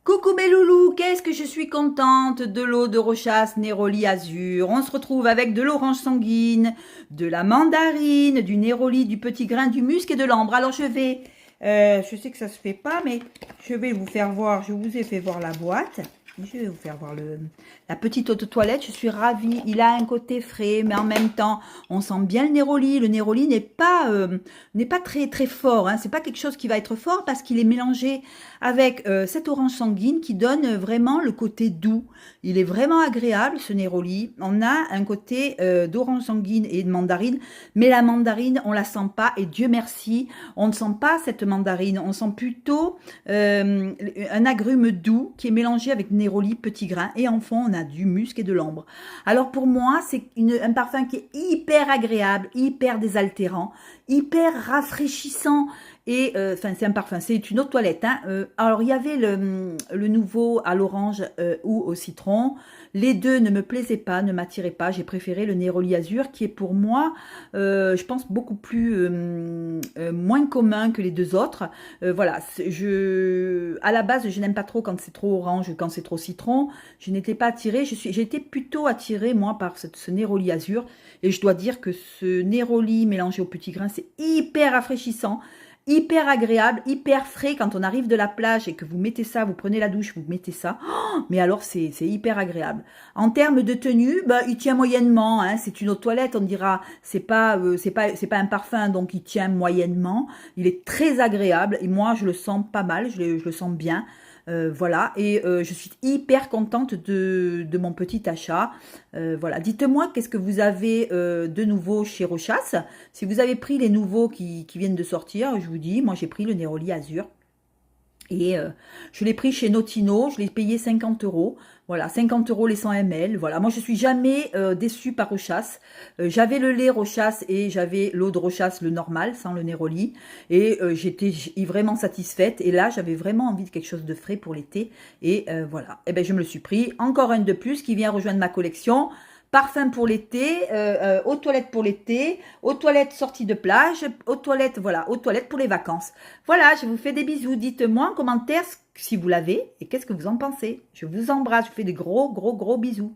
Coucou mes loulous, qu'est-ce que je suis contente de l'eau de Rochas Néroli Azur. On se retrouve avec de l'orange sanguine, de la mandarine, du néroli, du petit grain, du musc et de l'ambre. Alors je sais que ça se fait pas, mais je vais vous faire voir, je vous ai fait voir la boîte. Je vais vous faire voir la petite eau de toilette. Je suis ravie. Il a un côté frais, mais en même temps, on sent bien le néroli. Le néroli n'est pas très très fort. Hein. C'est pas quelque chose qui va être fort parce qu'il est mélangé avec cette orange sanguine qui donne vraiment le côté doux. Il est vraiment agréable ce néroli. On a un côté d'orange sanguine et de mandarine, mais la mandarine, on la sent pas. Et Dieu merci, on ne sent pas cette mandarine. On sent plutôt un agrume doux qui est mélangé avec néroli, petit grain, et en fond on a du musc et de l'ambre. Alors pour moi c'est un parfum qui est hyper agréable, hyper désaltérant, hyper rafraîchissant. Et enfin c'est un parfum, c'est une eau de toilette. Hein. Alors il y avait le nouveau à l'orange ou au citron. Les deux ne me plaisaient pas, ne m'attiraient pas. J'ai préféré le Néroli Azur qui est pour moi, je pense, beaucoup plus moins commun que les deux autres. Voilà, à la base, je n'aime pas trop quand c'est trop orange ou quand c'est trop citron. Je n'étais pas attirée. J'ai été plutôt attirée, moi, par ce Néroli Azur. Et je dois dire que ce Néroli mélangé au petit grain, c'est hyper rafraîchissant. Hyper agréable, hyper frais quand on arrive de la plage et que vous mettez ça, vous prenez la douche, vous mettez ça. Oh, mais alors c'est hyper agréable. En termes de tenue, bah, il tient moyennement. Hein, c'est une eau de toilette, on dira. C'est pas un parfum, donc il tient moyennement. Il est très agréable et moi je le sens pas mal, je le sens bien. Voilà, et je suis hyper contente de mon petit achat. Voilà, dites-moi qu'est-ce que vous avez de nouveau chez Rochas. Si vous avez pris les nouveaux qui viennent de sortir, je vous dis, moi j'ai pris le Néroli Azur. Et je l'ai pris chez Notino, je l'ai payé 50 euros. Voilà, 50 euros les 100 ml. Voilà, moi je suis jamais déçue par Rochas. J'avais le lait Rochas et j'avais l'eau de Rochas, le normal, sans le Néroli. Et j'étais vraiment satisfaite. Et là, j'avais vraiment envie de quelque chose de frais pour l'été. Et voilà, et ben je me le suis pris. Encore un de plus qui vient rejoindre ma collection. Parfum pour l'été, aux toilettes pour l'été, aux toilettes sorties de plage, aux toilettes, voilà, aux toilettes pour les vacances. Voilà, je vous fais des bisous. Dites-moi en commentaire si vous l'avez et qu'est-ce que vous en pensez. Je vous embrasse, je vous fais des gros, gros, gros bisous.